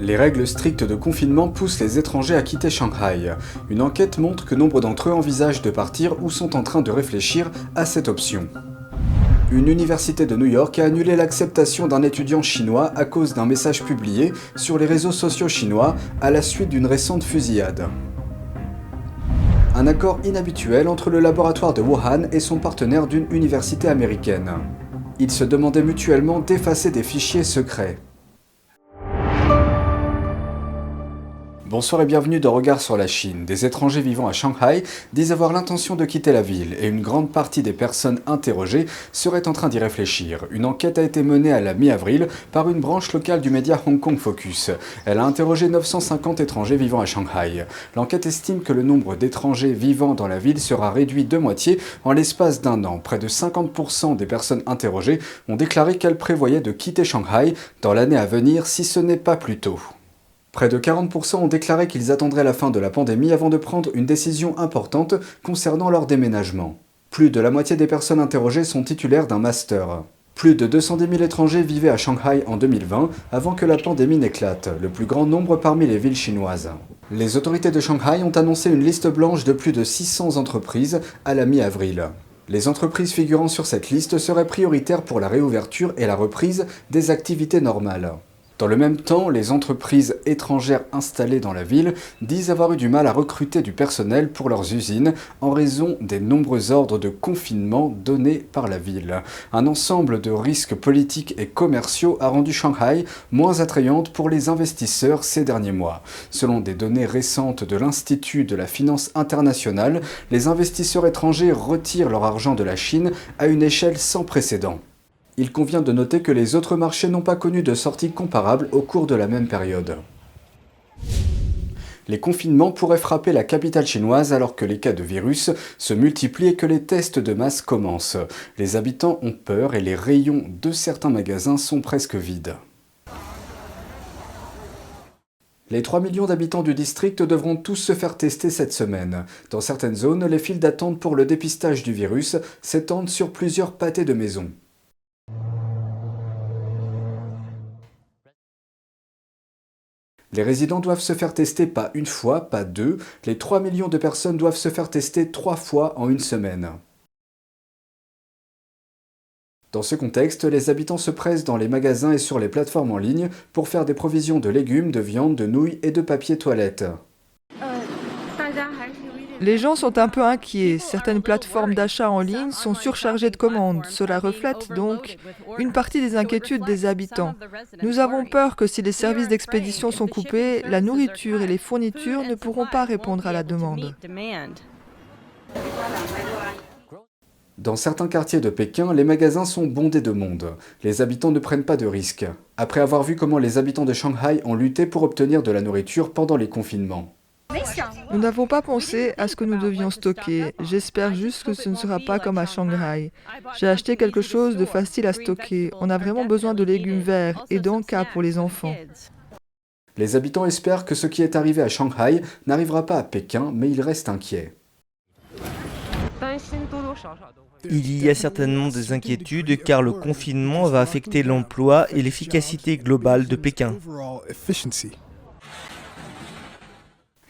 Les règles strictes de confinement poussent les étrangers à quitter Shanghai. Une enquête montre que nombre d'entre eux envisagent de partir ou sont en train de réfléchir à cette option. Une université de New York a annulé l'acceptation d'un étudiant chinois à cause d'un message publié sur les réseaux sociaux chinois à la suite d'une récente fusillade. Un accord inhabituel entre le laboratoire de Wuhan et son partenaire d'une université américaine. Ils se demandaient mutuellement d'effacer des fichiers secrets. Bonsoir et bienvenue dans Regard sur la Chine. Des étrangers vivant à Shanghai disent avoir l'intention de quitter la ville et une grande partie des personnes interrogées seraient en train d'y réfléchir. Une enquête a été menée à la mi-avril par une branche locale du média Hong Kong Focus. Elle a interrogé 950 étrangers vivant à Shanghai. L'enquête estime que le nombre d'étrangers vivant dans la ville sera réduit de moitié en l'espace d'un an. Près de 50% des personnes interrogées ont déclaré qu'elles prévoyaient de quitter Shanghai dans l'année à venir si ce n'est pas plus tôt. Près de 40% ont déclaré qu'ils attendraient la fin de la pandémie avant de prendre une décision importante concernant leur déménagement. Plus de la moitié des personnes interrogées sont titulaires d'un master. Plus de 210 000 étrangers vivaient à Shanghai en 2020 avant que la pandémie n'éclate, le plus grand nombre parmi les villes chinoises. Les autorités de Shanghai ont annoncé une liste blanche de plus de 600 entreprises à la mi-avril. Les entreprises figurant sur cette liste seraient prioritaires pour la réouverture et la reprise des activités normales. Dans le même temps, les entreprises étrangères installées dans la ville disent avoir eu du mal à recruter du personnel pour leurs usines en raison des nombreux ordres de confinement donnés par la ville. Un ensemble de risques politiques et commerciaux a rendu Shanghai moins attrayante pour les investisseurs ces derniers mois. Selon des données récentes de l'Institut de la finance internationale, les investisseurs étrangers retirent leur argent de la Chine à une échelle sans précédent. Il convient de noter que les autres marchés n'ont pas connu de sortie comparable au cours de la même période. Les confinements pourraient frapper la capitale chinoise alors que les cas de virus se multiplient et que les tests de masse commencent. Les habitants ont peur et les rayons de certains magasins sont presque vides. Les 3 millions d'habitants du district devront tous se faire tester cette semaine. Dans certaines zones, les files d'attente pour le dépistage du virus s'étendent sur plusieurs pâtés de maison. Les résidents doivent se faire tester pas une fois, pas deux. Les 3 millions de personnes doivent se faire tester 3 fois en une semaine. Dans ce contexte, les habitants se pressent dans les magasins et sur les plateformes en ligne pour faire des provisions de légumes, de viande, de nouilles et de papier toilette. Les gens sont un peu inquiets. Certaines plateformes d'achat en ligne sont surchargées de commandes. Cela reflète donc une partie des inquiétudes des habitants. Nous avons peur que si les services d'expédition sont coupés, la nourriture et les fournitures ne pourront pas répondre à la demande. Dans certains quartiers de Pékin, les magasins sont bondés de monde. Les habitants ne prennent pas de risques, après avoir vu comment les habitants de Shanghai ont lutté pour obtenir de la nourriture pendant les confinements. Nous n'avons pas pensé à ce que nous devions stocker. J'espère juste que ce ne sera pas comme à Shanghai. J'ai acheté quelque chose de facile à stocker. On a vraiment besoin de légumes verts et d'encas pour les enfants. Les habitants espèrent que ce qui est arrivé à Shanghai n'arrivera pas à Pékin, mais ils restent inquiets. Il y a certainement des inquiétudes car le confinement va affecter l'emploi et l'efficacité globale de Pékin.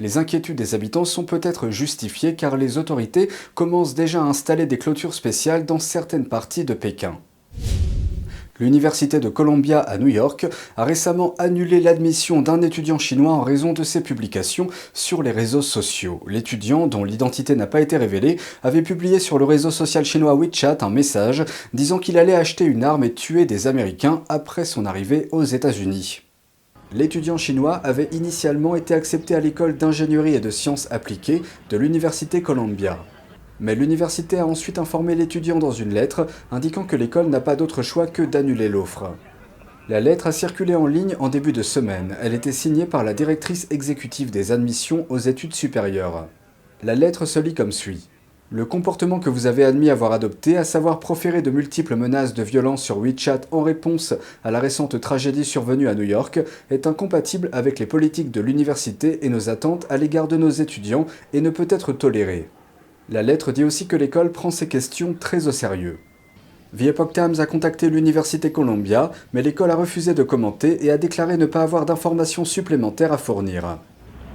Les inquiétudes des habitants sont peut-être justifiées car les autorités commencent déjà à installer des clôtures spéciales dans certaines parties de Pékin. L'Université de Columbia à New York a récemment annulé l'admission d'un étudiant chinois en raison de ses publications sur les réseaux sociaux. L'étudiant, dont l'identité n'a pas été révélée, avait publié sur le réseau social chinois WeChat un message disant qu'il allait acheter une arme et tuer des Américains après son arrivée aux États-Unis. L'étudiant chinois avait initialement été accepté à l'école d'ingénierie et de sciences appliquées de l'Université Columbia. Mais l'université a ensuite informé l'étudiant dans une lettre indiquant que l'école n'a pas d'autre choix que d'annuler l'offre. La lettre a circulé en ligne en début de semaine. Elle était signée par la directrice exécutive des admissions aux études supérieures. La lettre se lit comme suit. Le comportement que vous avez admis avoir adopté, à savoir proférer de multiples menaces de violence sur WeChat en réponse à la récente tragédie survenue à New York, est incompatible avec les politiques de l'université et nos attentes à l'égard de nos étudiants et ne peut être toléré. La lettre dit aussi que l'école prend ces questions très au sérieux. The Epoch Times a contacté l'Université Columbia, mais l'école a refusé de commenter et a déclaré ne pas avoir d'informations supplémentaires à fournir.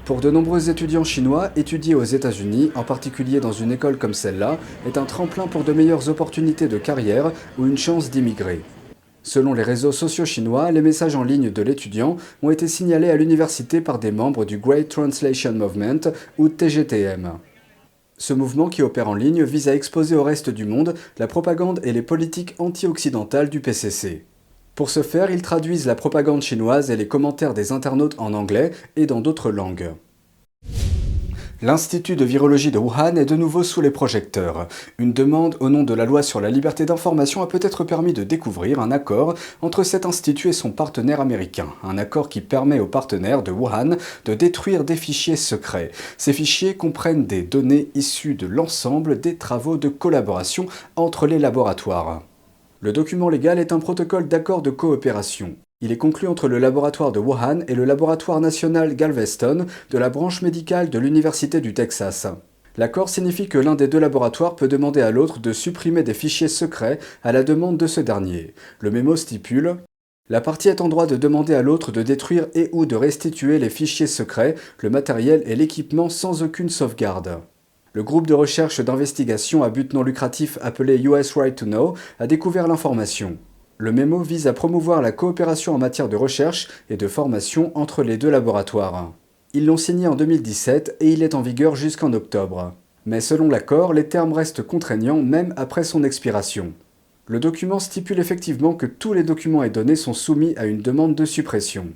Pour de nombreux étudiants chinois, étudier aux États-Unis, en particulier dans une école comme celle-là, est un tremplin pour de meilleures opportunités de carrière ou une chance d'immigrer. Selon les réseaux sociaux chinois, les messages en ligne de l'étudiant ont été signalés à l'université par des membres du Great Translation Movement ou TGTM. Ce mouvement qui opère en ligne vise à exposer au reste du monde la propagande et les politiques anti-occidentales du PCC. Pour ce faire, ils traduisent la propagande chinoise et les commentaires des internautes en anglais et dans d'autres langues. L'Institut de virologie de Wuhan est de nouveau sous les projecteurs. Une demande au nom de la loi sur la liberté d'information a peut-être permis de découvrir un accord entre cet institut et son partenaire américain. Un accord qui permet aux partenaires de Wuhan de détruire des fichiers secrets. Ces fichiers comprennent des données issues de l'ensemble des travaux de collaboration entre les laboratoires. Le document légal est un protocole d'accord de coopération. Il est conclu entre le laboratoire de Wuhan et le laboratoire national Galveston de la branche médicale de l'Université du Texas. L'accord signifie que l'un des deux laboratoires peut demander à l'autre de supprimer des fichiers secrets à la demande de ce dernier. Le mémo stipule « La partie est en droit de demander à l'autre de détruire et ou de restituer les fichiers secrets, le matériel et l'équipement sans aucune sauvegarde. » Le groupe de recherche d'investigation à but non lucratif appelé US Right to Know a découvert l'information. Le mémo vise à promouvoir la coopération en matière de recherche et de formation entre les deux laboratoires. Ils l'ont signé en 2017 et il est en vigueur jusqu'en octobre. Mais selon l'accord, les termes restent contraignants même après son expiration. Le document stipule effectivement que tous les documents et données sont soumis à une demande de suppression.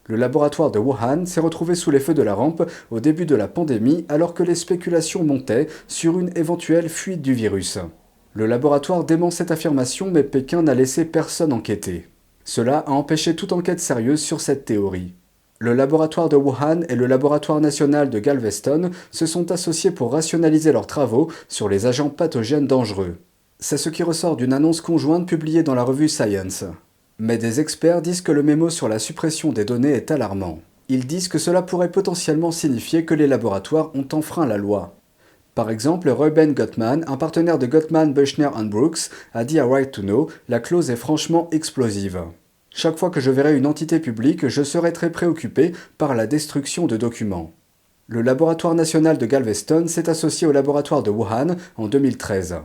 Le laboratoire de Wuhan s'est retrouvé sous les feux de la rampe au début de la pandémie alors que les spéculations montaient sur une éventuelle fuite du virus. Le laboratoire dément cette affirmation, mais Pékin n'a laissé personne enquêter. Cela a empêché toute enquête sérieuse sur cette théorie. Le laboratoire de Wuhan et le laboratoire national de Galveston se sont associés pour rationaliser leurs travaux sur les agents pathogènes dangereux. C'est ce qui ressort d'une annonce conjointe publiée dans la revue Science. Mais des experts disent que le mémo sur la suppression des données est alarmant. Ils disent que cela pourrait potentiellement signifier que les laboratoires ont enfreint la loi. Par exemple, Reuben Gottman, un partenaire de Gottman, Buechner & Brooks, a dit à Right to Know « La clause est franchement explosive. Chaque fois que je verrai une entité publique, je serai très préoccupé par la destruction de documents. » Le laboratoire national de Galveston s'est associé au laboratoire de Wuhan en 2013.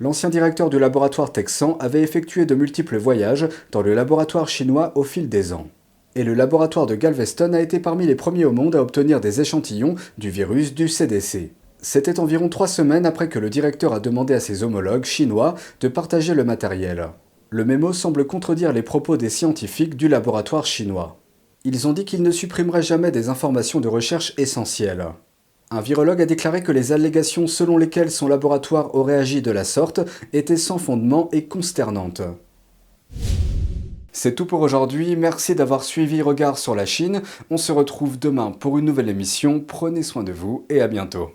L'ancien directeur du laboratoire texan avait effectué de multiples voyages dans le laboratoire chinois au fil des ans. Et le laboratoire de Galveston a été parmi les premiers au monde à obtenir des échantillons du virus du CDC. C'était environ 3 semaines après que le directeur a demandé à ses homologues chinois de partager le matériel. Le mémo semble contredire les propos des scientifiques du laboratoire chinois. Ils ont dit qu'ils ne supprimeraient jamais des informations de recherche essentielles. Un virologue a déclaré que les allégations selon lesquelles son laboratoire aurait agi de la sorte étaient sans fondement et consternantes. C'est tout pour aujourd'hui, merci d'avoir suivi Regard sur la Chine. On se retrouve demain pour une nouvelle émission, prenez soin de vous et à bientôt.